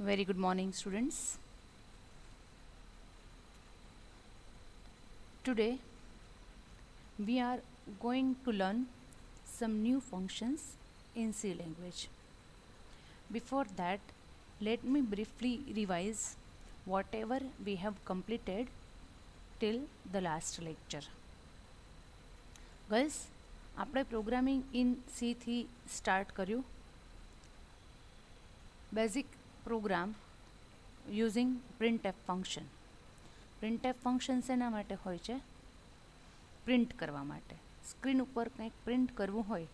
Very good morning, students. Today we are going to learn some new functions in C language. Before that, let me briefly revise whatever we have completed till the last lecture. Girls, આપણે programming in સીથી start કર્યું. Basic program using printf function. printf function શેના માટે હોય છે? Print કરવા માટે. Screen ઉપર કંઈક પ્રિન્ટ કરવું હોય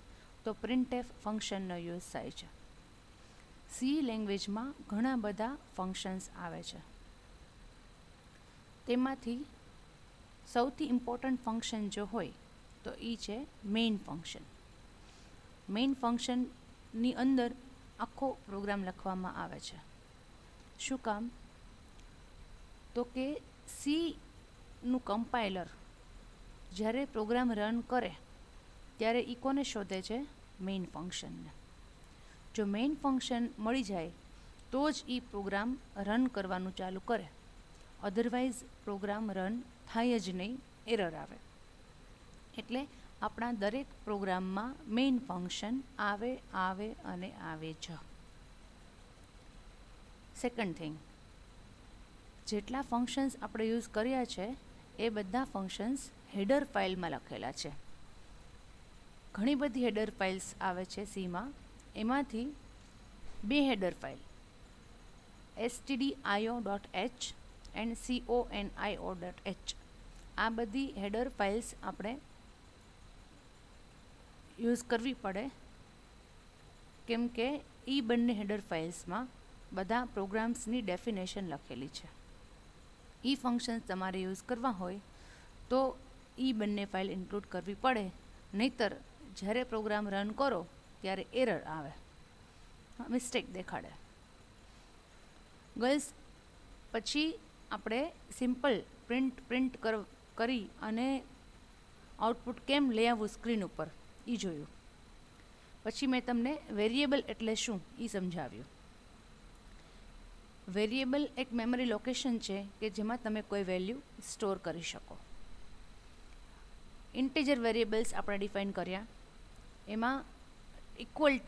તો printf ફંક્શનનો યુઝ થાય છે. સી લેંગ્વેજમાં ઘણા બધા ફંક્શન્સ આવે છે. તેમાંથી સૌથી ઇમ્પોર્ટન્ટ ફંક્શન જો હોય તો એ છે મેઇન ફંક્શન. મેઇન ફંક્શનની અંદર આખો પ્રોગ્રામ લખવામાં આવે છે. શું કામ? તો કે સીનું કમ્પાઇલર જ્યારે પ્રોગ્રામ રન કરે ત્યારે એ કોને શોધે છે? મેઇન ફંક્શનને. જો મેઇન ફંક્શન મળી જાય તો જ એ પ્રોગ્રામ રન કરવાનું ચાલુ કરે, અધરવાઇઝ પ્રોગ્રામ રન થાય જ નહીં, એરર આવે. એટલે આપણા દરેક પ્રોગ્રામમાં મેઇન ફંક્શન આવે આવે અને આવે જ. સેકન્ડ થિંગ, જેટલા ફંક્શન્સ આપણે યુઝ કર્યા છે એ બધા ફંક્શન્સ હેડર ફાઇલમાં લખેલા છે. ઘણી બધી હેડર ફાઇલ્સ આવે છે સીમાં. એમાંથી બે header file stdio.h and conio.h, આ બધી હેડર ફાઇલ્સ આપણે યુઝ કરવી પડે, કેમ કે એ બંને હેડર ફાઇલ્સમાં બધા પ્રોગ્રામ્સની ડેફિનેશન લખેલી છે. એ ફંક્શન્સ તમારે યુઝ કરવા હોય તો એ બંને ફાઇલ ઇન્ક્લુડ કરવી પડે, નહીતર જ્યારે પ્રોગ્રામ રન કરો ત્યારે એરર આવે, મિસ્ટેક દેખાડે. ગર્લ્સ, પછી આપણે સિમ્પલ પ્રિન્ટ કરી અને આઉટપુટ કેમ લઈ આવવું સ્ક્રીન ઉપર એ જોયું. પછી મેં તમને વેરિયેબલ એટલે શું એ સમજાવ્યું. વેરિયેબલ એક મેમરી લોકેશન છે કે જેમાં તમે કોઈ વેલ્યુ સ્ટોર કરી શકો. ઇન્ટીજર વેરિયેબલ્સ આપણે ડિફાઇન કર્યા. એમાં ઇક્વલ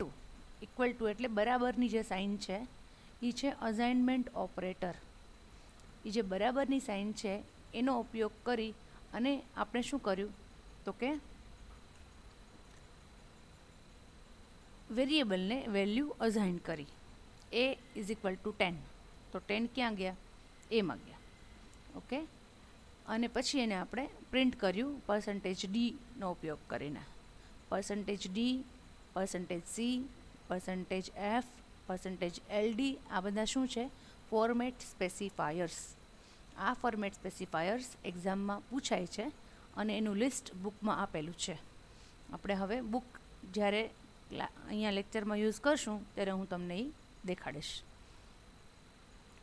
ટુ એટલે બરાબરની જે સાઇન છે એ છે અસાઇનમેન્ટ ઓપરેટર. એ જે બરાબરની સાઇન છે એનો ઉપયોગ કરી અને આપણે શું કર્યું તો કે વેરિયેબલને વેલ્યુ અસાઇન કરી. a = 10, તો 10 ક્યાં ગયા? એમાં ગયા. ઓકે. અને પછી એને આપણે પ્રિન્ટ કર્યું %d નો ઉપયોગ કરીને. %d, %c, %f, %ld આ બધા શું છે? Format specifiers. આ ફોર્મેટ સ્પેસિફાયર્સ એક્ઝામમાં પૂછાય છે અને એનું લિસ્ટ બુકમાં આપેલું છે. આપણે હવે બુક જ્યારે અહીંયા લેક્ચરમાં યુઝ કરશું ત્યારે હું તમને એ દેખાડીશ.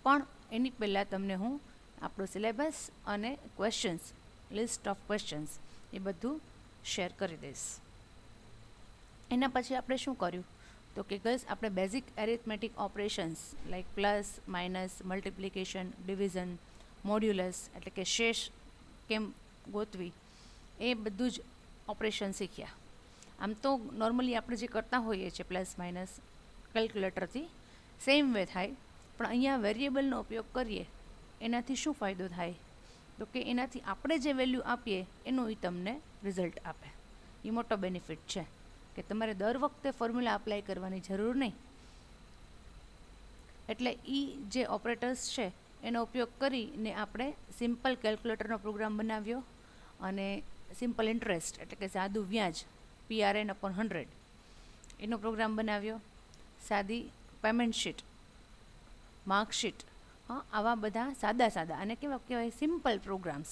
પણ એની પહેલાં તમને હું આપણું સિલેબસ અને ક્વેશ્ચન્સ, લિસ્ટ ઓફ ક્વેશ્ચન્સ એ બધું શેર કરી દઈશ. એના પછી આપણે શું કર્યું તો કે ગર્લ્સ, આપણે basic arithmetic operations like plus, minus, multiplication, division, modulus એટલે કે શેષ કેમ ગોતવી, એ બધું જ ઓપરેશન શીખ્યા. આમ તો નોર્મલી આપણે જે કરતા હોઈએ છીએ પ્લસ માઇનસ કેલ્ક્યુલેટરથી સેમ વે થાય, પણ અહીંયા વેરિયેબલનો ઉપયોગ કરીએ એનાથી શું ફાયદો થાય તો કે એનાથી આપણે જે વેલ્યુ આપીએ એનું એ તમને રિઝલ્ટ આપે. એ મોટો બેનિફિટ છે કે તમારે દર વખતે ફોર્મ્યુલા અપ્લાય કરવાની જરૂર નહીં. એટલે એ જે ઓપરેટર્સ છે એનો ઉપયોગ કરીને આપણે સિમ્પલ કેલ્ક્યુલેટરનો પ્રોગ્રામ બનાવ્યો અને સિમ્પલ ઇન્ટરેસ્ટ એટલે કે સાદું વ્યાજ PRN/100 એનો પ્રોગ્રામ બનાવ્યો. સાદી પેમેન્ટ શીટ, માર્કશીટ, આવા બધા સાદા અને કેવા કહેવાય સિમ્પલ પ્રોગ્રામ્સ.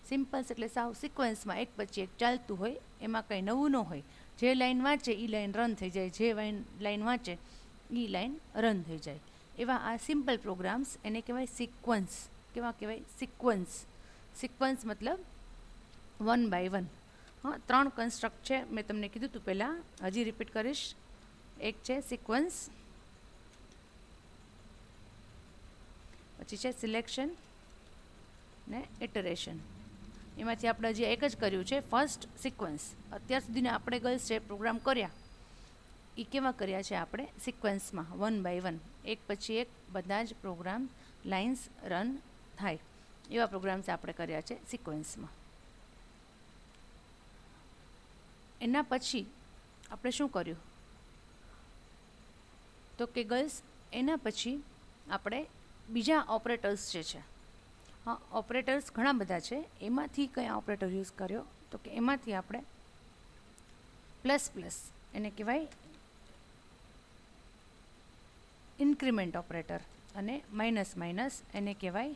સિમ્પલ્સ એટલે સાવ સિક્વન્સમાં એક પછી એક ચાલતું હોય, એમાં કંઈ નવું ન હોય. જે લાઈન વાંચે એ લાઈન રન થઈ જાય, જે લાઈન વાંચે એ લાઈન રન થઈ જાય. એવા આ સિમ્પલ પ્રોગ્રામ્સ એને કહેવાય સિક્વન્સ. કેવા કહેવાય? સિક્વન્સ મતલબ 1 by 1. 3 કન્સ્ટ્રક્ટ છે, મેં તમને કીધું હતું પહેલાં, હજી રિપીટ કરીશ. એક છે સિક્વન્સ, પછી છે સિલેક્શન ને ઇટરેશન. એમાંથી આપણે હજી એક જ કર્યું છે ફર્સ્ટ સિક્વન્સ. અત્યાર સુધીના આપણે ગર્લ્સ જે પ્રોગ્રામ કર્યા એ કેવા કર્યા છે આપણે સિક્વન્સમાં, 1 by 1, એક પછી એક બધા જ પ્રોગ્રામ લાઇન્સ રન થાય એવા પ્રોગ્રામ્સ આપણે કર્યા છે સિક્વન્સમાં. એના પછી આપણે શું કર્યું તો કે ગર્લ્સ એના પછી આપણે બીજા ઓપરેટર્સ જે છે, હા ઓપરેટર્સ ઘણા બધા છે, એમાંથી કયા ઓપરેટર યુઝ કર્યો તો કે એમાંથી આપણે પ્લસ પ્લસ એને કહેવાય ઇન્ક્રીમેન્ટ ઓપરેટર અને માઇનસ માઇનસ એને કહેવાય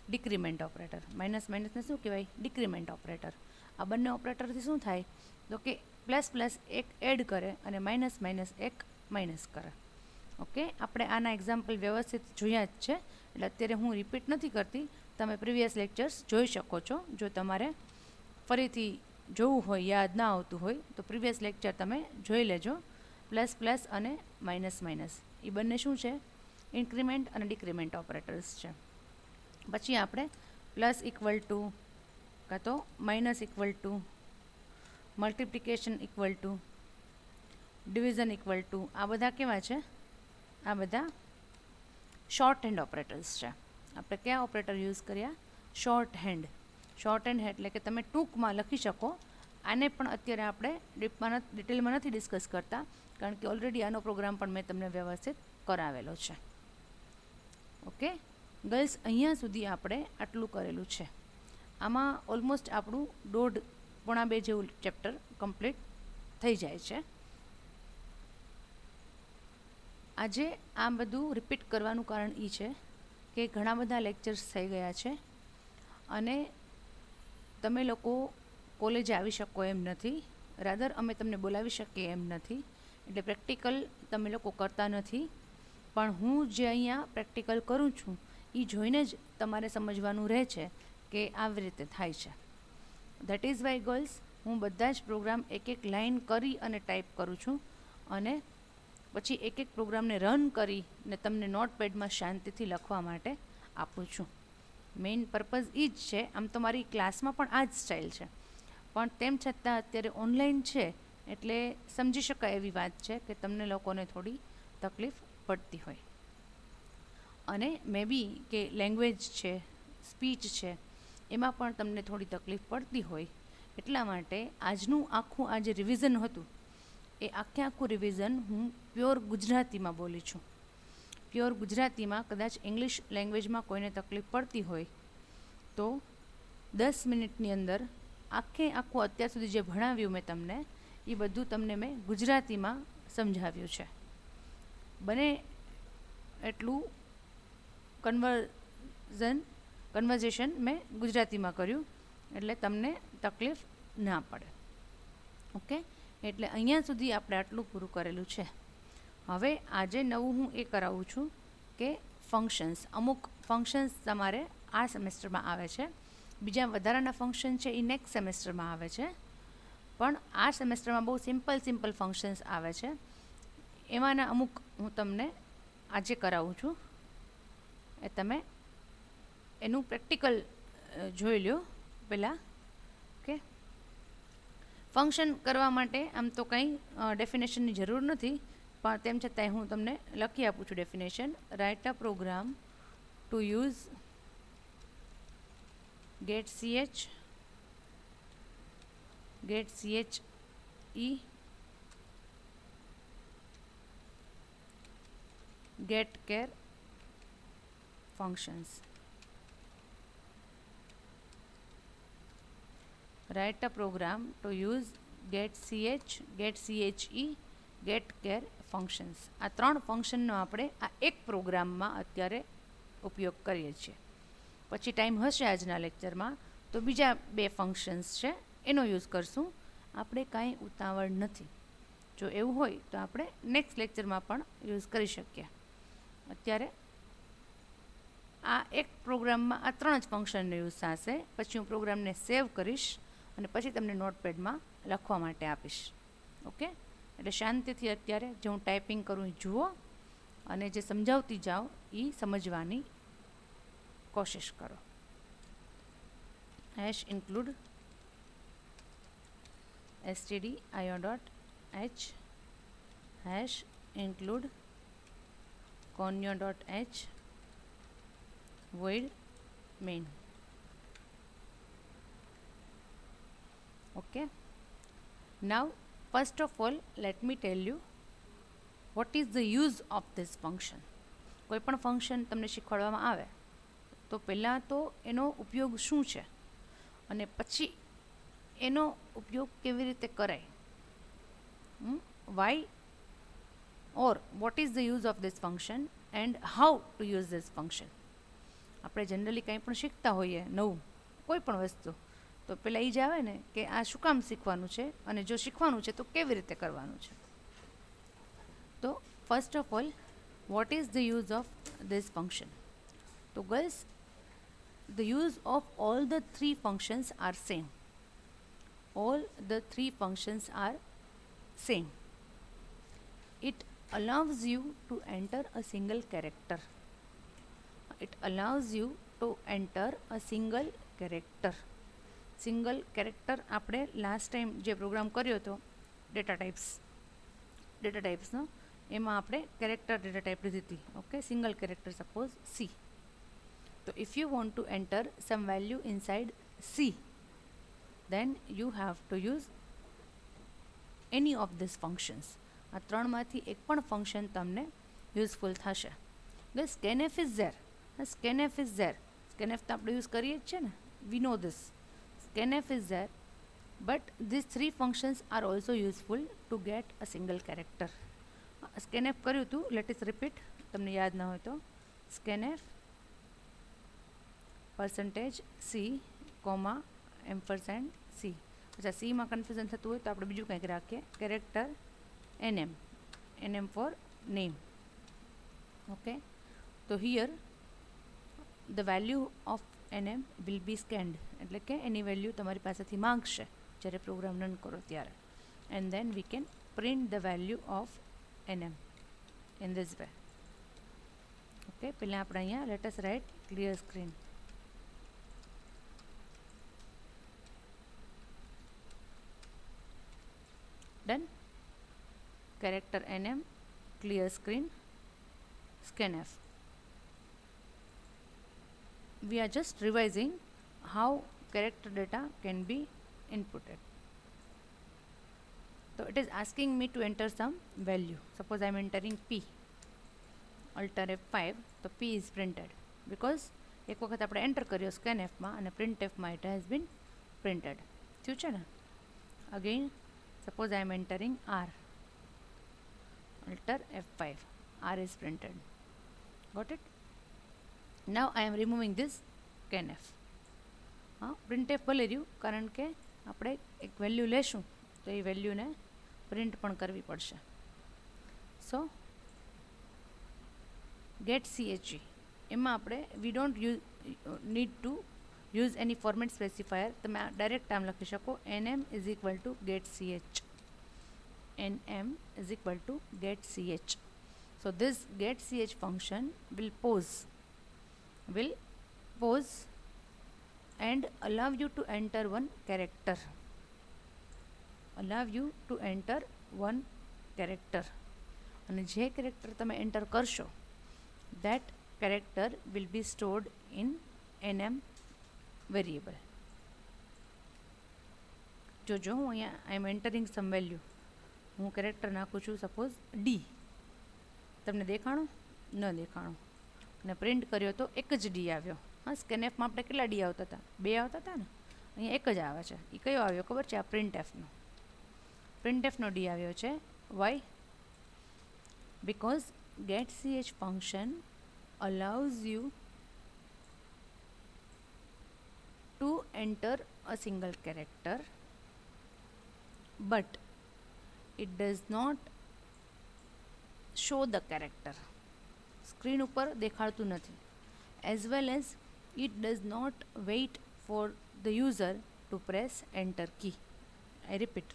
ડિક્રીમેન્ટ ઓપરેટર. માઇનસ માઇનસને શું કહેવાય? Decrement operator. આ બંને ઓપરેટરથી શું થાય તો કે પ્લસ પ્લસ એક એડ કરે અને માઇનસ માઇનસ એક માઇનસ કરે. ઓકે, આપણે આના એક્ઝામ્પલ વ્યવસ્થિત જોયા જ છે એટલે અત્યારે હું રિપીટ નથી કરતી, તમે પ્રીવિયસ લેક્ચર્સ જોઈ શકો છો. જો તમારે ફરીથી જોવું હોય, યાદ ના આવતું હોય તો પ્રીવિયસ લેક્ચર તમે જોઈ લેજો. પ્લસ પ્લસ અને માઇનસ માઇનસ એ બંને શું છે? ઇન્ક્રીમેન્ટ અને ડિક્રીમેન્ટ ઓપરેટર્સ છે. પછી આપણે પ્લસ ઇક્વલ ટુ કાં તો minus equal to, multiplication equal to, division equal to, આ બધા કેવા છે? આ બધા શોર્ટ હેન્ડ ઓપરેટર્સ છે. આપણે કયા ઓપરેટર યુઝ કર્યા? Short hand. શોર્ટ હેન્ડ એટલે કે તમે ટૂંકમાં લખી શકો. આને પણ અત્યારે આપણે ડિટેલમાં નથી ડિસ્કસ કરતા કારણ કે ઓલરેડી આનો પ્રોગ્રામ પણ મેં તમને વ્યવસ્થિત કરાવેલો છે. ઓકે ગર્લ્સ, અહીંયા સુધી આપણે આટલું કરેલું છે. આમાં ઓલમોસ્ટ આપણું 1.5-2 જેવું ચેપ્ટર કમ્પ્લીટ થઈ જાય છે. આજે આ બધું રિપીટ કરવાનું કારણ એ છે કે ઘણા બધા લેક્ચર્સ થઈ ગયા છે અને તમે લોકો કોલેજે આવી શકો એમ નથી, રાધર અમે તમને બોલાવી શકીએ એમ નથી, એટલે પ્રેક્ટિકલ તમે લોકો કરતા નથી. પણ હું જે અહીંયા પ્રેક્ટિકલ કરું છું એ જોઈને જ તમારે સમજવાનું રહે છે કે આવી રીતે થાય છે. દેટ ઇઝ વાય ગર્લ્સ, હું બધા જ પ્રોગ્રામ એક એક લાઇન કરી અને ટાઈપ કરું છું અને પછી એક એક પ્રોગ્રામને રન કરીને તમને નોટપેડમાં શાંતિથી લખવા માટે આપું છું. મેઇન પર્પઝ એ જ છે. આમ તો મારી ક્લાસમાં પણ આ જ સ્ટાઇલ છે, પણ તેમ છતાં અત્યારે ઓનલાઈન છે એટલે સમજી શકાય એવી વાત છે કે તમને લોકોને થોડી તકલીફ પડતી હોય. અને મે બી કે લેંગ્વેજ છે, સ્પીચ છે, એમાં પણ તમને થોડી તકલીફ પડતી હોય. એટલા માટે આજનું આખું આ જે રિવિઝન હતું એ આખું રિવિઝન હું પ્યોર ગુજરાતીમાં બોલી છું. પ્યોર ગુજરાતીમાં. કદાચ ઇંગ્લિશ લેંગ્વેજમાં કોઈને તકલીફ પડતી હોય તો 10 મિનિટની અંદર આખું અત્યાર સુધી જે ભણાવ્યું મેં તમને એ બધું તમને મેં ગુજરાતીમાં સમજાવ્યું છે. બને એટલું કન્વર્ઝેશન મેં ગુજરાતીમાં કર્યું એટલે તમને તકલીફ ના પડે. ઓકે, એટલે અહીંયા સુધી આપણે આટલું પૂરું કરેલું છે. હવે આજે નવું હું એ કરાવું છું કે ફંક્શન્સ. અમુક ફંક્શન્સ તમારે આ સેમેસ્ટરમાં આવે છે, બીજા વધારાના ફંક્શન છે એ નેક્સ્ટ સેમેસ્ટરમાં આવે છે. પણ આ સેમેસ્ટરમાં બહુ સિમ્પલ ફંક્શન્સ આવે છે. એમાંના અમુક હું તમને આજે કરાવું છું, એ તમે એનું પ્રેક્ટિકલ જોઈ લો પહેલાં. ઓકે, ફંક્શન કરવા માટે આમ તો કંઈ ડેફિનેશનની જરૂર નથી, પણ તેમ છતાંય હું તમને લખી આપું છું definition. Write a program to use get che get char functions. Write a program to use get che get char functions. આ 3 ફંક્શનનો આપણે આ એક પ્રોગ્રામમાં અત્યારે ઉપયોગ કરીએ છીએ. પછી ટાઈમ હશે આજના લેક્ચરમાં તો બીજા 2 ફંક્શન્સ છે એનો યુઝ કરશું. આપણે કાંઈ ઉતાવળ નથી. જો એવું હોય તો આપણે નેક્સ્ટ લેક્ચરમાં પણ યુઝ કરી શકીએ. અત્યારે આ એક પ્રોગ્રામમાં આ 3 જ ફંક્શનનો યુઝ થશે. પછી હું પ્રોગ્રામને સેવ કરીશ અને પછી તમને નોટપેડમાં લખવા માટે આપીશ. ઓકે, એટલે શાંતિથી અત્યારે જે હું ટાઈપિંગ કરું એ જુઓ અને જે સમજાવતી જાઉં એ સમજવાની કોશિશ કરો. Hash include stdio.h hash include conio.h void main. Okay, now first of all let me tell you what is the use of this function. કોઈ પણ ફંક્શન તમને શીખવાડવામાં આવે તો પહેલાં તો એનો ઉપયોગ શું છે અને પછી એનો ઉપયોગ કેવી રીતે કરાય. Why or what is the use of this function and how to use this function. આપણે જનરલી કંઈ પણ શીખતા હોઈએ નવું કોઈ પણ વસ્તુ તો પહેલાં એ જ આવે ને કે આ શું કામ શીખવાનું છે અને જો શીખવાનું છે તો કેવી રીતે કરવાનું છે. તો first of all what is the use of this function. So girls, the use of all the three functions are same. All the three functions are same. It allows you to enter a single character. It allows you to enter a single character. Single character આપણે last time જે programme કર્યો હતો data ટાઈપ્સનો એમાં આપણે character data type લીધી હતી. Okay, single character suppose C. તો if you want to enter some value inside C then you have to use any of this functions. આ ત્રણમાંથી એક પણ ફંક્શન તમને યુઝફુલ થશે. Scanf is there. Scanf is there. Scanf તો આપણે use કરીએ જ છે ને, we know this. Scanf is there but this three functions are also useful to get a single character. Scanf કર્યું હતું, લેટ ઇસ રિપીટ, તમને યાદ ન હોય તો. Scanf %c, ampersand C. અચ્છા, સીમાં કન્ફ્યુઝન થતું હોય તો આપણે બીજું કંઈક રાખીએ, character NM for name. Okay, તો here the value of NM will be scanned, એટલે કે એની વેલ્યુ તમારી પાસેથી માંગશે જ્યારે પ્રોગ્રામ રન કરો ત્યારે. And then we can print the value of NM in this way. Okay, પહેલાં આપણે અહીંયા let us write clear screen. Done. Character NM, clear screen, scanf. We are just revising how character data can be inputted. So it is asking me to enter some value. Suppose I am entering P. Alt F5, so P is printed because એક વખત આપણે enter કર્યો સ્કેનએફમાં અને પ્રિન્ટએફમાં it has been printed. થયું છે ને. Again, suppose I am entering R. Alt F5, R is printed. Got it? Now I am removing this scanf. Printf ભલે રહ્યું કારણ કે આપણે એક વેલ્યુ લેશું તો એ વેલ્યુને પ્રિન્ટ પણ કરવી પડશે. સો ગેટ CHE એમાં આપણે we don't need to use any format specifier. તમે ડાયરેક્ટ આમ લખી શકો NM is equal to get CH. NM is equal to get CH. So this get CH function will pose and allow you to enter one character. અને જે character તમે enter કરશો that character will be stored in NM variable. જોજો હું અહીંયા આઈ એમ entering સમ value, હું character નાખું છું સપોઝ D. તમને દેખાણું? ન દેખાણું. અને પ્રિન્ટ કર્યો તો એક જ D આવ્યો. હા, સ્કેનએફમાં આપણે કેટલા D આવતા હતા? 2 આવતા હતા ને, અહીંયા એક જ આવે છે. એ કયો આવ્યો ખબર છે? આ પ્રિન્ટએફનો D આવ્યો છે. Y? because getCH function allows you to enter a single character but it does not show the character. Screen ઉપર દેખાડતું નથી. as well as it does not wait for the user to press enter key. I repeat,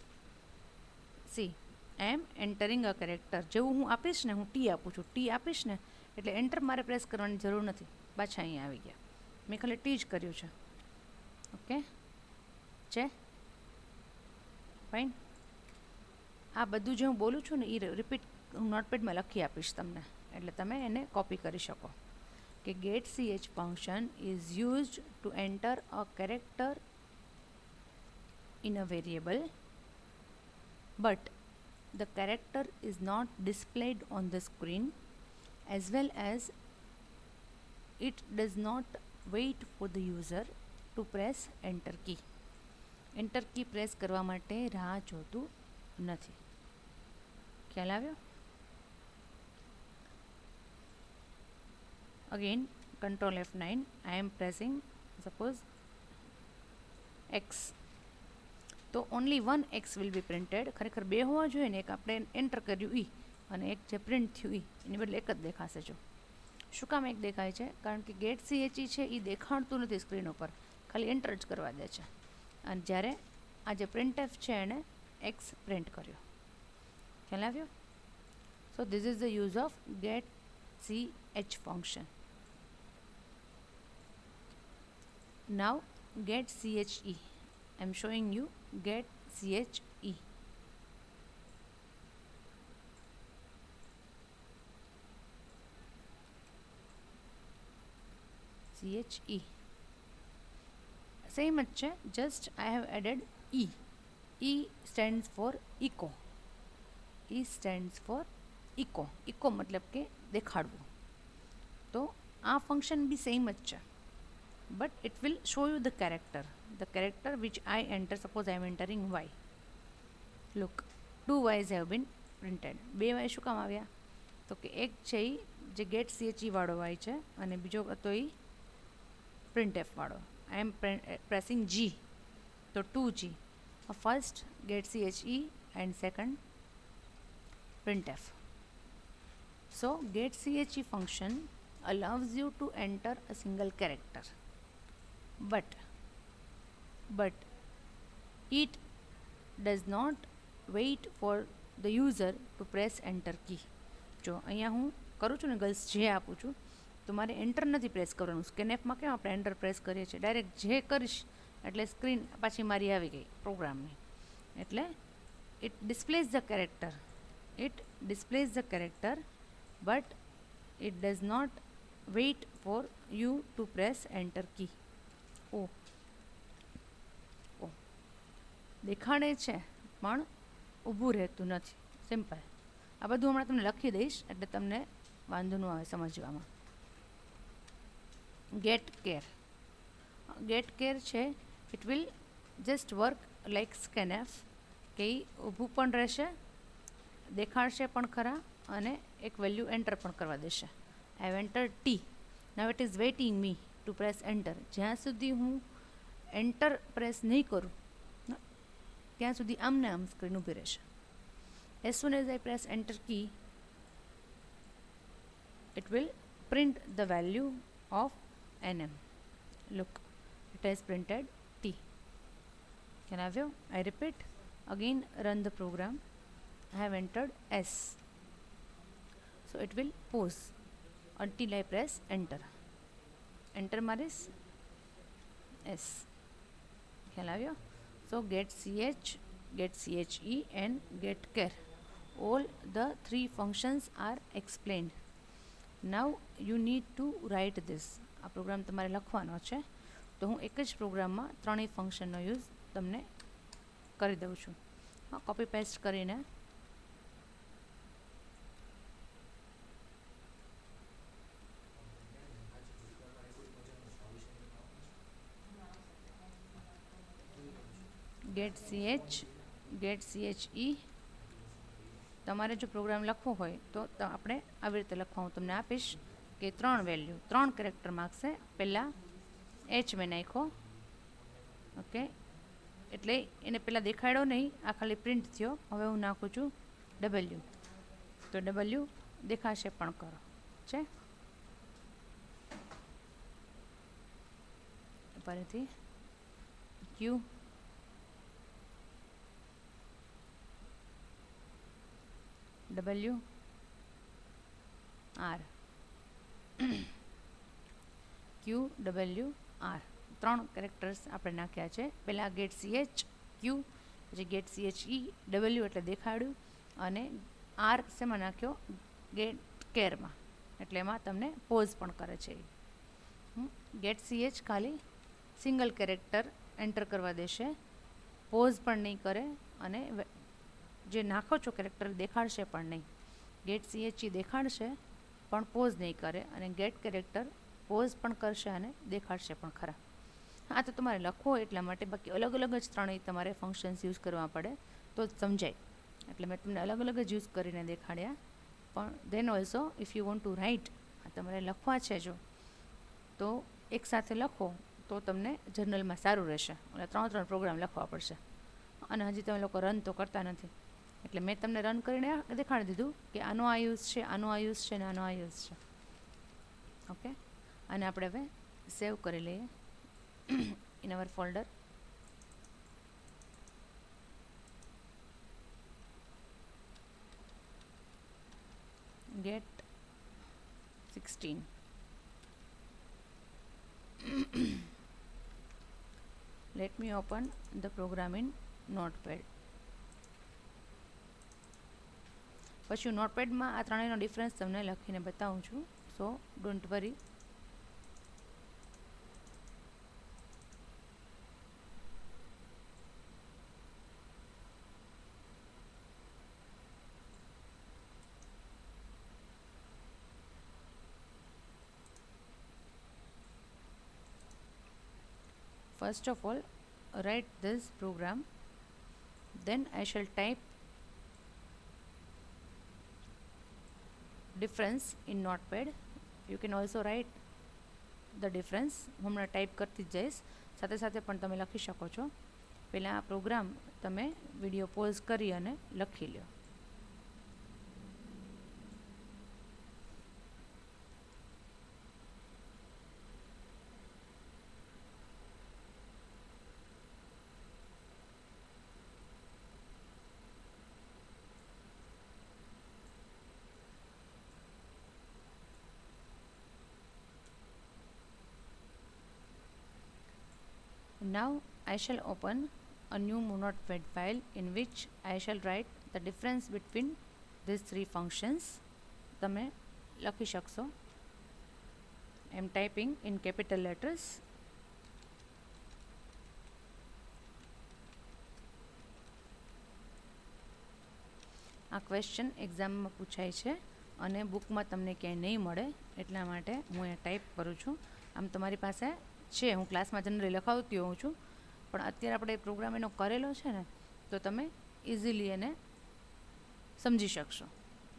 see, I am entering a character. જેવું હું આપીશ ને, હું T આપું છું, T આપીશ ને એટલે એન્ટર મારે પ્રેસ કરવાની જરૂર નથી, પાછા અહીંયા આવી ગયા. મેં ખાલી ટી જ કર્યું છે. ઓકે છે ફાઇન. આ બધું જે હું બોલું છું ને એ રિપીટ હું નોટપેડમાં લખી આપીશ તમને, એટલે તમે એને કોપી કરી શકો. કે get ch function is used to enter a character in a variable, but the character is not displayed on the screen, as well as it does not wait for the user to press enter key. Enter key press કરવા માટે રાહ જોતું નથી. ખ્યાલ આવ્યો? Again control F9, I am pressing suppose X, તો only one x will be printed. ખરેખર બે હોવા જોઈએ ને, એક આપણે એન્ટર કર્યું ઈ અને એક જે પ્રિન્ટ થયું ઈ, એની બદલે એક જ દેખાશે. જો શું કામ એક દેખાય છે? કારણ કે ગેટ CHE છે એ દેખાડતું નથી સ્ક્રીન ઉપર, ખાલી એન્ટર જ કરવા દે છે. અને જ્યારે આ જે પ્રિન્ટ એફ છે એણે એક્સ પ્રિન્ટ કર્યો. ખ્યાલ આવ્યો? So this is the use of get CH function. Now get CHE. I'm showing you get CHE. CHE same જ છે, just I have added E. E stands for echo. E stands for echo. echo મતલબ કે દેખાડવું. તો આ function બી same જ છે, but it will show you the character which I enter. Suppose I am entering y. Look, 2 y's have been printed. 2 y શું કામ આવ્યા? તો કે એક છે એ જે ગેટ CHE વાળો y છે અને બીજો હતો એ પ્રિન્ટ એફ વાળો. I am pressing G, તો 2G. First get CHE and second printf. So get CHE function allows you to enter a single character, but it does not wait for the user to press enter key. જો અહીંયા હું કરું છું ને girls, જે આપું છું તો મારે એન્ટર નથી પ્રેસ કરવાનું. સ્કેનએફમાં કેમ આપણે એન્ટર પ્રેસ કરીએ છીએ, ડાયરેક્ટ જે કરીશ એટલે સ્ક્રીન પાછી મારી આવી ગઈ પ્રોગ્રામની. એટલે it displays the character but it does not wait for you to press enter key. ઓ દેખાડે છે પણ ઊભું રહેતું નથી. સિમ્પલ. આ બધું હમણાં તમને લખી દઈશ એટલે તમને વાંધો ન આવે સમજવામાં. ગેટ કેર છે, it will just work like scanf, કે એ ઊભું પણ રહેશે, દેખાડશે પણ ખરા અને એક વેલ્યુ એન્ટર પણ કરવા દેશે. I have entered. Now it is waiting me to press enter. જ્યાં સુધી હું એન્ટર પ્રેસ નહીં કરું ત્યાં સુધી આમને આમ સ્ક્રીન ઊભી રહેશે. As soon as I press enter key, it will print the value of nm. Look, it has printed t. Can I have you? I repeat, again run the program. I have entered s, so it will pause until I press enter. Enter maris s. Can I have you? So get ch, get che and get care, all the 3 functions are explained. Now you need to write this. આ programme તમારે લખવાનો છે, તો હું એક જ પ્રોગ્રામમાં ત્રણેય ફંક્શનનો યુઝ તમને કરી દઉં છું. હા, કોપી પેસ્ટ કરીને ગેટ CHE. તમારે જો પ્રોગ્રામ લખવો હોય તો આપણે આવી રીતે લખવા હું તમને આપીશ કે 3 વેલ્યુ 3 કેરેક્ટર માગશે. પહેલાં એચ મેં નાખ્યો, ઓકે, એટલે એને પહેલાં દેખાડ્યો નહીં, આ ખાલી પ્રિન્ટ થયો. હવે હું નાખું છું ડબલ્યુ, તો ડબલ્યુ દેખાશે પણ કરો છે. ફરીથી ક્યુ, W R. ક્યુ ડબલ્યુ આર 3 કેરેક્ટર્સ આપણે નાખ્યા છે. પહેલાં ગેટ CH ક્યુ, પછી ગેટ CHE ડબલ્યુ એટલે દેખાડ્યું, અને આર શેમાં નાખ્યો? ગેટ કેરમાં, એટલે એમાં તમને પોઝ પણ કરે છે. ગેટ CH ખાલી સિંગલ કેરેક્ટર એન્ટર કરવા દેશે, પોઝ પણ નહીં કરે, અને જે નાખો છો કેરેક્ટર દેખાડશે પણ નહીં. ગેટ CHE દેખાડશે પણ પોઝ નહીં કરે, અને ગેટ કેરેક્ટર પોઝ પણ કરશે અને દેખાડશે પણ ખરા. આ તો તમારે લખવો એટલા માટે, બાકી અલગ અલગ જ ત્રણેય તમારે ફંક્શન્સ યુઝ કરવા પડે તો જ સમજાય. એટલે મેં તમને અલગ અલગ જ યુઝ કરીને દેખાડ્યા. પણ then also if you want to write, તમારે લખવા છે જો, તો એકસાથે લખો તો તમને જર્નલમાં સારું રહેશે. એટલે 3 પ્રોગ્રામ લખવા પડશે, અને હજી તમે લોકો રન તો કરતા નથી. એટલે મેં તમને રન કરીને દેખાડી દીધું કે આનો આ યુઝ છે, આનો આ યુઝ છે, અને આનો આ યુઝ છે. ઓકે, અને આપણે હવે સેવ કરી લઈએ in our folder. get 16. Let me open the program in Notepad. પછી હું નોટપેડમાં આ ત્રણેયનો ડિફરન્સ તમને લખીને બતાવું છું, સો don't worry. First of all, write this program, then I shall type difference in Notepad. You can also write the difference. હું હમણાં type કરતી જ જઈશ, સાથે સાથે પણ તમે લખી શકો છો. પહેલાં આ પ્રોગ્રામ તમે વિડીયો પોઝ કરી અને લખી લો. Now I shall open a new Notepad file in which I shall write the difference between these 3 functions. તમે લખી શકશો. I am typing in capital letters. આ ક્વેશ્ચન એક્ઝામમાં પૂછાય છે અને બુકમાં તમને ક્યાંય નહીં મળે, એટલા માટે હું અહીંયા ટાઈપ કરું છું. આમ તમારી પાસે છે, હું ક્લાસમાં જનરલી લખાવતી હોઉં છું, પણ અત્યારે આપણે પ્રોગ્રામ એનો કરેલો છે ને, તો તમે ઇઝીલી એને સમજી શકશો.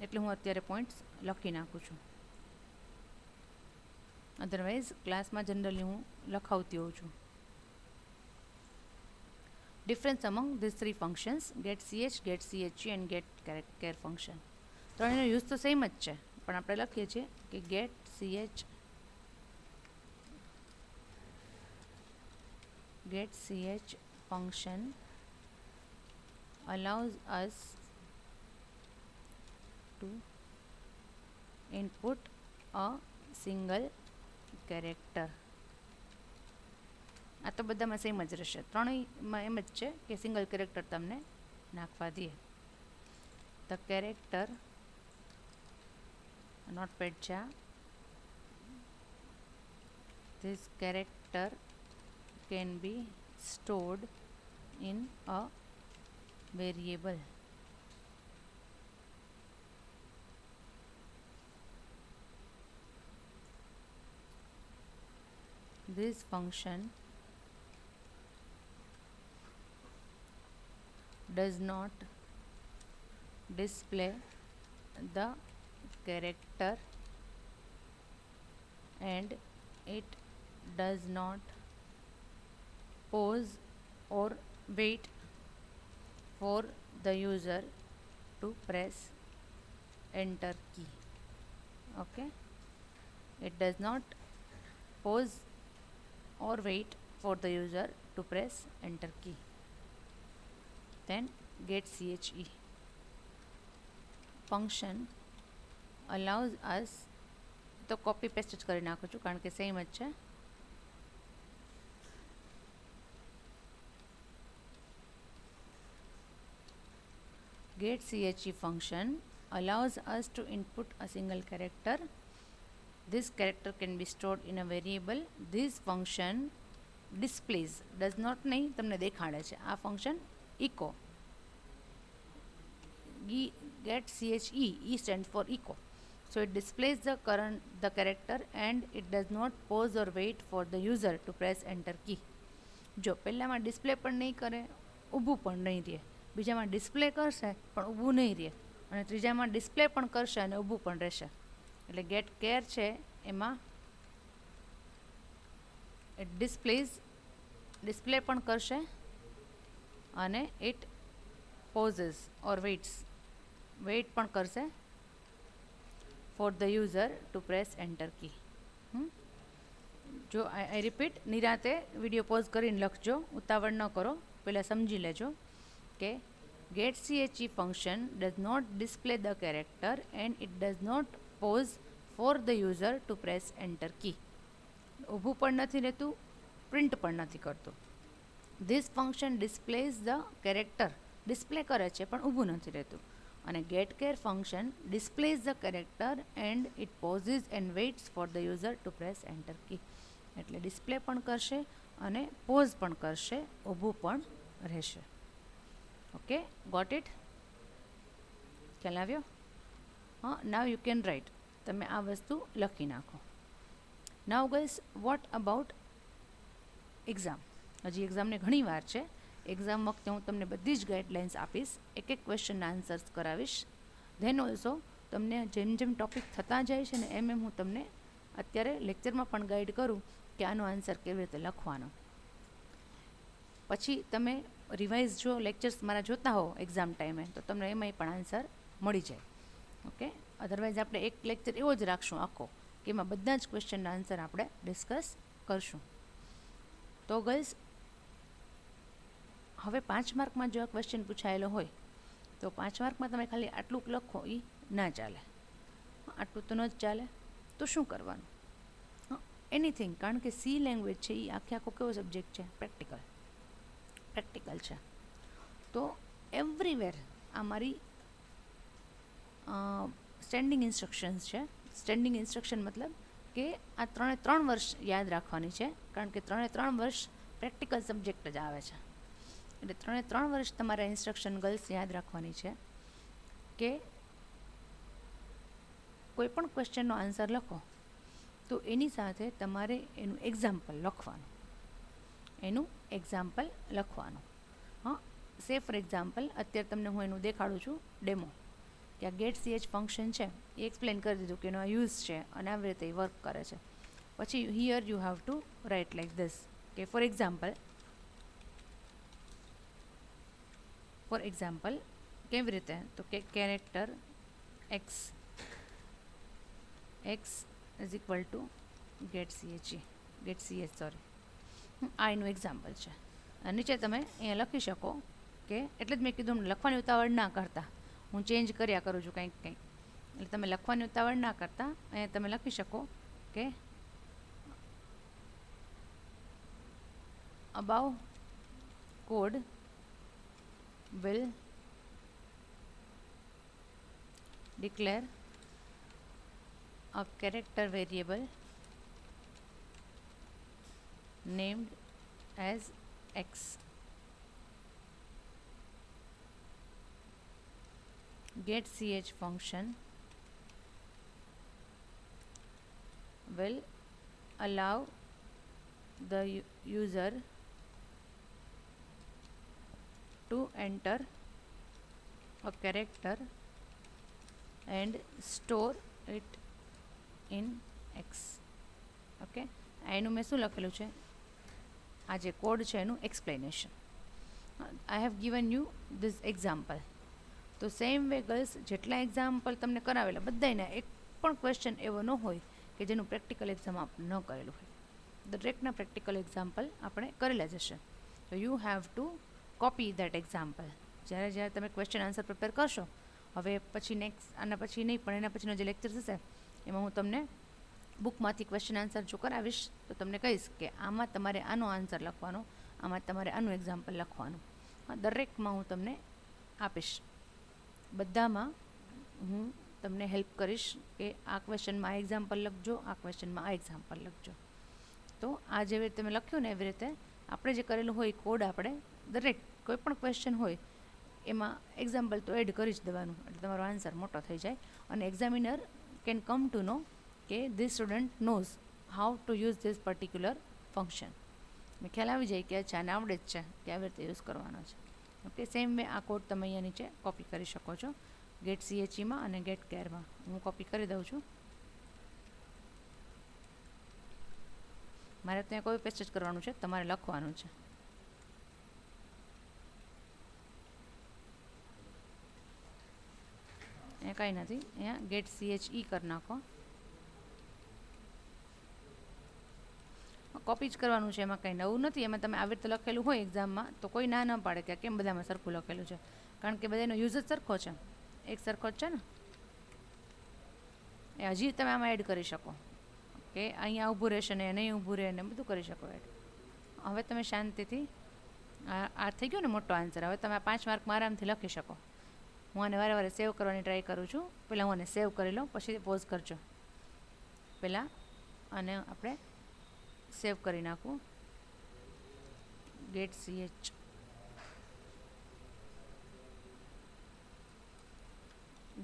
એટલે હું અત્યારે પોઈન્ટ્સ લખી નાખું છું. અધરવાઇઝ ક્લાસમાં જનરલી હું લખાવતી હોઉં છું. Difference among these 3 functions, get ch, get che and get char function. ત્રણેયનો યુઝ તો સેમ જ છે, પણ આપણે લખીએ છીએ કે get ch function allows us to input a single character. આ તો બધામાં સેમ જ રહેશે, ત્રણેયમાં એમ જ છે કે સિંગલ કેરેક્ટર તમને નાખવા દે. ધ કેરેક્ટર નોટપેડ છે, this character can be stored in a variable. This function does not display the character and it does not pause or wait for the user to press enter key. Okay, it does not pause or wait for the user to press enter key. Then get che function allows us, તો copy paste જ કરી નાખું છું કારણ કે same જ છે. getChe function allows us to input a single character. This character can be stored in a variable. This function displays, does not નહીં, તમને દેખાડે છે. આ function echo, getChe, E stands for echo. So it displays the character and it does not pause or wait for the user to press enter key. જો પહેલામાં display પણ નહીં કરે, ઊભું પણ નહીં રહે. બીજામાં ડિસ્પ્લે કરશે પણ ઊભું નહીં રહે, અને ત્રીજામાં ડિસ્પ્લે પણ કરશે અને ઊભું પણ રહેશે. એટલે ગેટ કેર છે એમાં ઇટ ડિસ્પ્લે પણ કરશે અને ઇટ પોઝેસ ઓર વેઇટ પણ કરશે for the user to press enter key. જો આઈ રિપીટ, નિરાતે વિડીયો પોઝ કરીને લખજો, ઉતાવળ ન કરો, પહેલાં સમજી લેજો કે getChe function does not display the character and it does not pause for the user to press enter key. ઊભું પણ નથી રહેતું, પ્રિન્ટ પણ નથી કરતું. This function displays the character, display કરે છે પણ ઊભું નથી રહેતું. અને getCare function displays the character and it pauses and waits for the user to press enter key. એટલે ડિસ્પ્લે પણ કરશે અને પોઝ પણ કરશે, ઊભું પણ રહેશે. Okay, got it? ખ્યાલ આવ્યો? હા, નાવ યુ કેન રાઇટ. તમે આ વસ્તુ લખી નાખો. નાવ ગાઈસ, વોટ અબાઉટ એક્ઝામ? હજી એક્ઝામને ઘણી વાર છે. એક્ઝામ વખતે હું તમને બધી જ ગાઈડલાઇન્સ આપીશ, એક ક્વેશ્ચનના આન્સર્સ કરાવીશ. ધેન ઓલ્સો તમને જેમ જેમ ટોપિક થતા જાય છે ને એમ હું તમને અત્યારે લેક્ચરમાં પણ ગાઈડ કરું કે આનો આન્સર કેવી રીતે લખવાનો. પછી તમે રિવાઇઝ જો લેક્ચર્સ મારા જોતા હો એક્ઝામ ટાઈમે તો તમને એમાંય પણ આન્સર મળી જાય. ઓકે, અધરવાઇઝ આપણે એક લેક્ચર એવો જ રાખશું આખો કે એમાં બધા જ ક્વેશ્ચનના આન્સર આપણે ડિસ્કસ કરશું. તો ગર્લ્સ, હવે 5 માર્કમાં જો આ ક્વેશ્ચન પૂછાયેલો હોય તો 5 માર્કમાં તમે ખાલી આટલું લખો એ ના ચાલે. આટલું તો ન જ ચાલે. તો શું કરવાનું? એનીથિંગ, કારણ કે સી લેંગ્વેજ છે એ આખો કેવો સબ્જેક્ટ છે? પ્રેક્ટિકલ છે. તો એવરીવેર આ મારી સ્ટેન્ડિંગ ઇન્સ્ટ્રક્શન્સ છે. સ્ટેન્ડિંગ ઇન્સ્ટ્રક્શન મતલબ કે આ 3 વર્ષ યાદ રાખવાની છે, કારણ કે 3 વર્ષ પ્રેક્ટિકલ સબ્જેક્ટ જ આવે છે. એટલે 3 વર્ષ તમારા ઇન્સ્ટ્રક્શન ગર્લ્સ યાદ રાખવાની છે કે કોઈ પણ ક્વેશ્ચનનો આન્સર લખો તો એની સાથે તમારે એનું એક્ઝામ્પલ લખવાનું. હા, સે ફોર એક્ઝામ્પલ અત્યારે તમને હું એનું દેખાડું છું ડેમો, કે આ getChe ફંક્શન છે એ એક્સપ્લેન કરી દીધું કે એનો આ યુઝ છે અને આવી રીતે એ વર્ક કરે છે. પછી here you have to write like this કે ફોર એક્ઝામ્પલ કેવી રીતે? તો કે character x is equal to getChe આ એનું એક્ઝામ્પલ છે. અને નીચે તમે અહીંયા લખી શકો કે, એટલે જ મેં કીધું લખવાની ઉતાવળ ના કરતા, હું ચેન્જ કર્યા કરું છું કંઈક. એટલે તમે લખવાની ઉતાવળ ના કરતા અહીંયા તમે લખી શકો કે above code will declare a character variable named as x. getChe function will allow the user to enter a character and store it in x. Okay, એનું મેં શું લખેલું છે? આ જે કોડ છે એનું explanation. I have given you this example. તો સેમ વે ગર્લ્સ, જેટલા એક્ઝામ્પલ તમને કરાવેલા બધાના એક પણ ક્વેશ્ચન એવો ન હોય કે જેનું પ્રેક્ટિકલ એક્ઝામ આપણે ન કરેલું હોય. દરેકના પ્રેક્ટિકલ એક્ઝામ્પલ આપણે કરેલા જ હશે. તો you have to copy that example. જ્યારે તમે ક્વેશ્ચન આન્સર પ્રિપેર કરશો, હવે પછી નેક્સ્ટ આના પછી નહીં પણ એના પછીનો જે લેક્ચર થશે એમાં હું તમને બુકમાંથી ક્વેશ્ચન આન્સર જો કરાવીશ તો તમને કહીશ કે આમાં તમારે આનો આન્સર લખવાનો, આમાં તમારે આનું એક્ઝામ્પલ લખવાનું. દરેકમાં હું તમને આપીશ. બધામાં હું તમને હેલ્પ કરીશ કે આ ક્વેશ્ચનમાં આ એક્ઝામ્પલ લખજો, આ ક્વેશ્ચનમાં આ એક્ઝામ્પલ લખજો. તો આ જેવી રીતે મેં લખ્યું ને એવી રીતે આપણે જે કરેલું હોય કોડ આપણે દરેક કોઈ પણ ક્વેશ્ચન હોય એમાં એક્ઝામ્પલ તો એડ કરી જ દેવાનું, એટલે તમારો આન્સર મોટો થઈ જાય. અને એક્ઝામિનર કેન કમ ટુ નો કે this student nose how to use this particular function. મેં ખ્યાલ આવી જાય કે અચ્છા આને આવડે જ છે કે આવી રીતે યુઝ કરવાનો છે. ઓકે, સેમ વે આ કોડ તમે અહીંયા નીચે કોપી કરી શકો છો ગેટ CHEમાં અને ગેટ કેરમાં. હું કોપી કરી દઉં છું. મારે ત્યાં કોઈ પેસ્ટ જ કરવાનું છે, તમારે લખવાનું છે. અહીંયા કાંઈ નથી, અહીંયા ગેટ CHE કરી નાખો. કોપી જ કરવાનું છે, એમાં કંઈ નવું નથી. એમાં તમે આવી રીતે લખેલું હોય એક્ઝામમાં તો કોઈ ના ન પાડે કે કેમ બધામાં સરખું લખેલું છે, કારણ કે બધાનો યુઝ જ સરખો છે, એક સરખો જ છે ને. એ હજી તમે આમાં એડ કરી શકો કે અહીંયા ઊભું રહેશે ને નહીં ઊભું રહે ને બધું કરી શકો એડ. હવે તમે શાંતિથી આ થઈ ગયો ને મોટો આન્સર. હવે તમે આ 5 માર્કમાં આરામથી લખી શકો. હું આને વારે વારે સેવ કરવાની ટ્રાય કરું છું. પહેલાં હું આને સેવ કરી લઉં, પછી પોઝ કરજો. પહેલાં આને આપણે સેવ કરી નાખું. ગેટ CH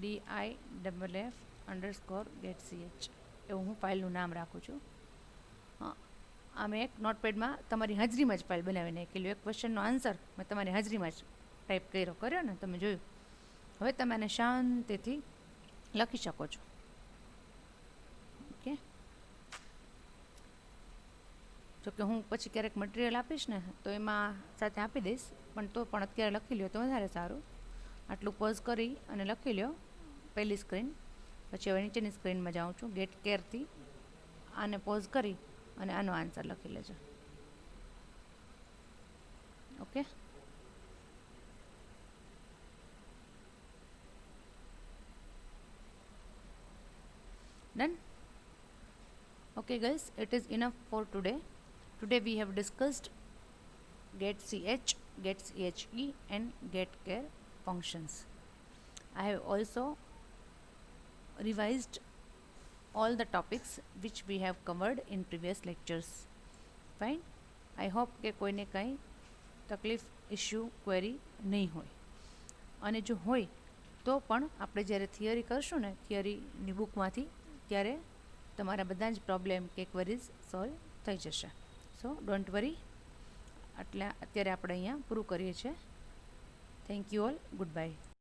DIFF_get ch એવું હું ફાઇલનું નામ રાખું છું. આ મેં એક નોટપેડમાં તમારી હાજરીમાં જ ફાઇલ બનાવી નાખેલું. એક ક્વેશ્ચનનો આન્સર મેં તમારી હાજરીમાં જ ટાઈપ કર્યો ને, તમે જોયું. હવે તમે આને શાંતિથી લખી શકો છો. ઓકે, જોકે હું પછી ક્યારેક મટીરિયલ આપીશ ને તો એમાં સાથે આપી દઈશ, પણ તો પણ અત્યારે લખી લ્યો તો વધારે સારું. આટલું પોઝ કરી અને લખી લ્યો પહેલી સ્ક્રીન. પછી હવે નીચેની સ્ક્રીનમાં જાઉં છું. ગેટ કેરથી આને પોઝ કરી અને આનો આન્સર લખી લેજો. Okay, done. Okay guys, it is enough for today. Today we have discussed get ch, get che and get care functions. I have also revised all the topics which we have covered in previous lectures. Fine. I hope કે કોઈને કંઈ તકલીફ, issue, query નહીં હોય. અને જો હોય તો પણ આપણે જ્યારે થિયરી કરશું ને થિયરીની બુકમાંથી ત્યારે તમારા બધા જ પ્રોબ્લેમ કે ક્વેરીઝ સોલ્વ થઈ જશે. સો ડોન્ટ વરી. એટલે અત્યારે આપણે અહીંયા પૂરું કરીએ છીએ. Thank you all. Good bye.